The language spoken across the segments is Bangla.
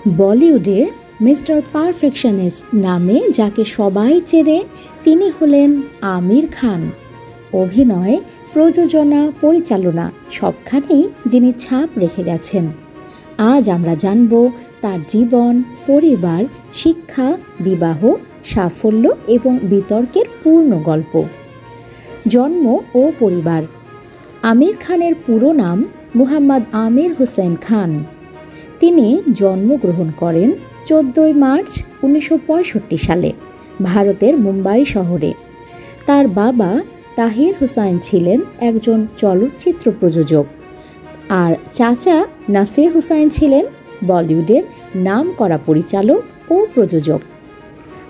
বলিউডে মিস্টার পারফেকশনিস্ট নামে যাকে সবাই চেনে তিনি হলেন আমির খান। অভিনয়, প্রযোজনা, পরিচালনা সবখানেই যিনি ছাপ রেখে গেছেন। আজ আমরা জানব তার জীবন, পরিবার, শিক্ষা, বিবাহ, সাফল্য এবং বিতর্কের পূর্ণ গল্প। জন্ম ও পরিবার। আমির খানের পুরো নাম মুহাম্মদ আমির হোসেন খান। তিনি জন্মগ্রহণ করেন 14 মার্চ 1965 সালে ভারতের মুম্বাই শহরে। তার বাবা তাহির হুসাইন ছিলেন একজন চলচ্চিত্র প্রযোজক, আর চাচা নাসির হুসাইন ছিলেন বলিউডের নামকরা পরিচালক ও প্রযোজক।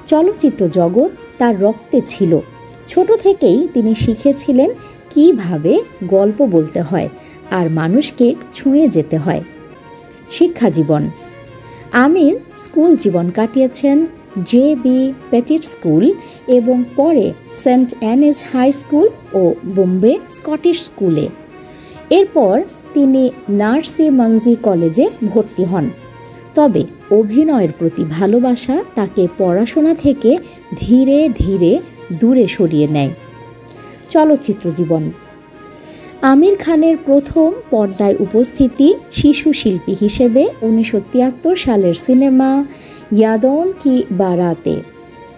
চলচ্চিত্র জগৎ তার রক্তে ছিল। ছোট থেকেই তিনি শিখেছিলেন কিভাবে গল্প বলতে হয় আর মানুষকে ছুঁয়ে যেতে হয়। শিক্ষা জীবন। আমির স্কুল জীবন কাটিয়েছেন JB পেটিট স্কুল এবং পরে সেন্ট অ্যানিস হাই স্কুল ও বোম্বে স্কটিশ স্কুলে। এরপর তিনি নার্সি মঞ্জি কলেজে ভর্তি হন। তবে অভিনয়ের প্রতি ভালোবাসা তাকে পড়াশোনা থেকে ধীরে ধীরে দূরে সরিয়ে নেয়। চলচ্চিত্র জীবন। আমির খানের প্রথম পর্দায় উপস্থিতি শিশু শিল্পী হিসেবে 1973 সালের সিনেমা ইয়াদৌন কি বারাতে।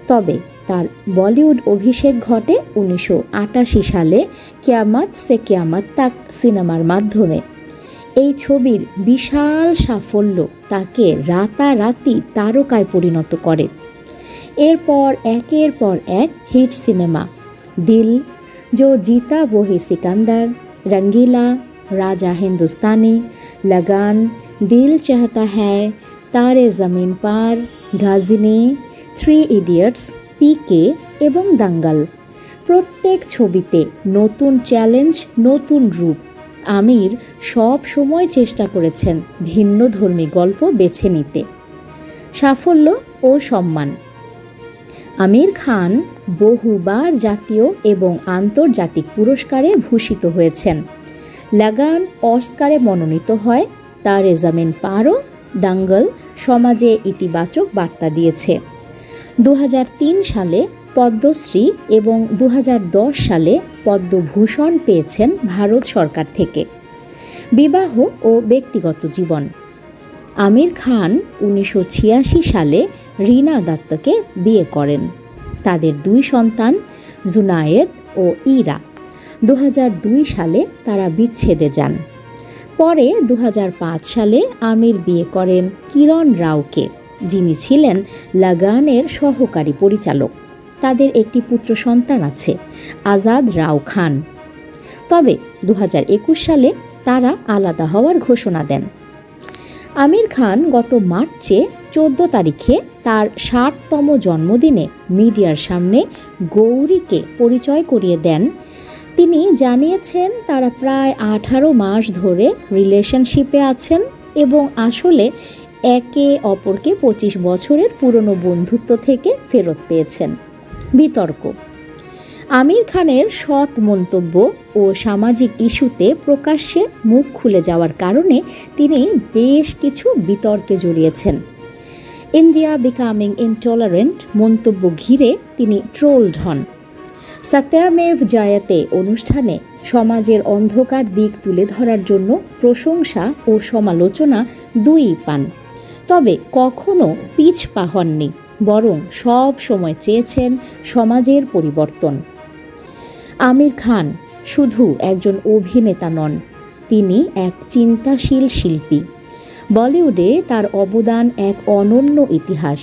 তবে তার বলিউড অভিষেক ঘটে 1988 সালে কিয়ামত সে কিয়ামত তাক সিনেমার মাধ্যমে। এই ছবির বিশাল সাফল্য তাকে রাতারাতি তারকায় পরিণত করে। এরপর একের পর এক হিট সিনেমা দিল, जो जीता वो ही सिकंदर, रंगीला, राजा हिंदुस्तानी, लगान, दिल चाहता है, तारे ज़मीन पार, গাজিনী, 3 ইডিয়টস, PK এবং দাঙ্গাল। প্রত্যেক ছবিতে নতুন চ্যালেঞ্জ, নতুন রূপ। আমির সব সময় চেষ্টা করেছেন ভিন্নধর্মী গল্প বেছে নিতে। সাফল্য ও সম্মান। আমির খান বহুবার জাতীয় এবং আন্তর্জাতিক পুরস্কারে ভূষিত হয়েছেন। লাগান অস্কারে মনোনীত হয়, তারে জামিন পারও, দাঙ্গল সমাজে ইতিবাচক বার্তা দিয়েছে। 2003 সালে পদ্মশ্রী এবং 2010 সালে পদ্মভূষণ পেয়েছেন ভারত সরকার থেকে। বিবাহ ও ব্যক্তিগত জীবন। আমির খান 1986 সালে রিনা দত্তকে বিয়ে করেন। তাদের 2 সন্তান জুনায়েদ ও ইরা। 2002 সালে তারা বিচ্ছেদে যান। পরে 2005 সালে আমির বিয়ে করেন কিরণ রাওকে, যিনি ছিলেন লাগানের সহকারী পরিচালক। তাদের একটি পুত্র সন্তান আছে, আজাদ রাও খান। তবে 2021 সালে তারা আলাদা হওয়ার ঘোষণা দেন। আমির খান গত মার্চে 14 তারিখে তার 60তম জন্মদিনে মিডিয়ার সামনে গৌরীকে পরিচয় করিয়ে দেন। তিনি জানিয়েছেন তারা প্রায় 18 মাস ধরে রিলেশনশিপে আছেন এবং আসলে একে অপরকে 25 বছরের পুরনো বন্ধুত্ব থেকে ফেরত পেয়েছেন। বিতর্ক। আমির খানের সৎ মন্তব্য ও সামাজিক ইস্যুতে প্রকাশ্যে মুখ খুলে যাওয়ার কারণে তিনি বেশ কিছু বিতর্কে জড়িয়েছেন। ইন্ডিয়া বিকামিং ইনটলারেন্ট মন্তব্য ঘিরে তিনি ট্রোলড হন। সত্যমেভ জয়তে অনুষ্ঠানে সমাজের অন্ধকার দিক তুলে ধরার জন্য প্রশংসা ও সমালোচনা দুইই পান। তবে কখনো পিছপা হননি, বরং সব সময় চেয়েছেন সমাজের পরিবর্তন। আমির খান শুধু একজন অভিনেতা নন, তিনি এক চিন্তাশীল শিল্পী। বলিউডে তার অবদান এক অনন্য ইতিহাস।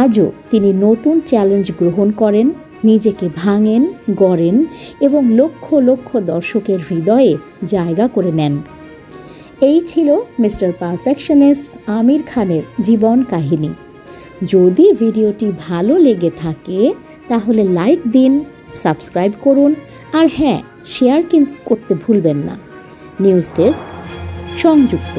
আজও তিনি নতুন চ্যালেঞ্জ গ্রহণ করেন, নিজেকে ভাঙেন, গড়েন এবং লক্ষ লক্ষ দর্শকের হৃদয়ে জায়গা করে নেন। এই ছিল মিস্টার পারফেকশনিস্ট আমির খানের জীবন কাহিনী। যদি ভিডিওটি ভালো লেগে থাকে তাহলে লাইক দিন, সাবস্ক্রাইব করুন আর হ্যাঁ, শেয়ার করতে ভুলবেন না। নিউজ ডেস্ক, সংযুক্ত।